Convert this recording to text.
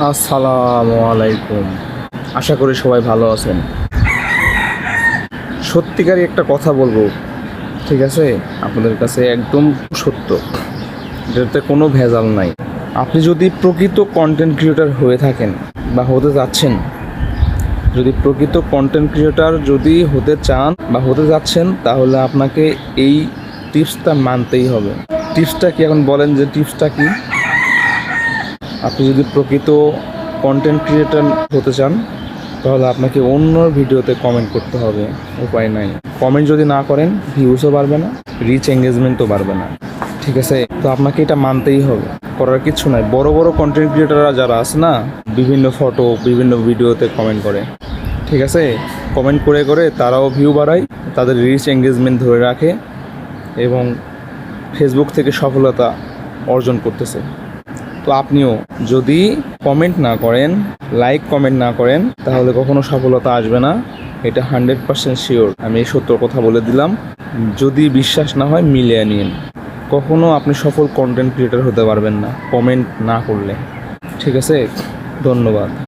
আসসালামু আলাইকুম। আশা করি সবাই ভালো আছেন। সত্যিকারই একটা কথা বলবো, ঠিক আছে? আপনাদের কাছে একদম সত্য, এটাতে কোনো ভেজাল নাই। আপনি যদি প্রকৃত কন্টেন্ট ক্রিয়েটর হয়ে থাকেন বা হতে যাচ্ছেন, যদি প্রকৃত কন্টেন্ট ক্রিয়েটর যদি হতে চান বা হতে যাচ্ছেন, তাহলে আপনাকে এই টিপসটা মানতেই হবে। টিপসটা কি এখন বলেন, যে টিপসটা কি? আপনি যদি প্রকৃত কন্টেন্ট ক্রিয়েটর হতে চান, তাহলে আপনাকে অন্য ভিডিওতে কমেন্ট করতে হবে, উপায় নাই। কমেন্ট যদি না করেন, ভিউসও বাড়বে না, রিচ এঙ্গেজমেন্টও বাড়বে না, ঠিক আছে? তো আপনাকে এটা মানতেই হবে, করার কিছু নাই। বড় বড় কন্টেন্ট ক্রিয়েটাররা যারা আছে না, বিভিন্ন ফটো বিভিন্ন ভিডিওতে কমেন্ট করে, ঠিক আছে? কমেন্ট করে করে তারাও ভিউ বাড়ায়, তাদের রিচ এঙ্গেজমেন্ট ধরে রাখে এবং ফেসবুক থেকে সফলতা অর্জন করতেছে। তো আপনিও যদি কমেন্ট না করেন, লাইক কমেন্ট না করেন, তাহলে কখনো সফলতা আসবে না। এটা 100% শিওর। আমি এই সত্য কথা বলে দিলাম। যদি বিশ্বাস না হয়, মিলিয়ে নিন। কখনো আপনি সফল কন্টেন্ট ক্রিয়েটর হতে পারবেন না কমেন্ট না করলে, ঠিক আছে? ধন্যবাদ।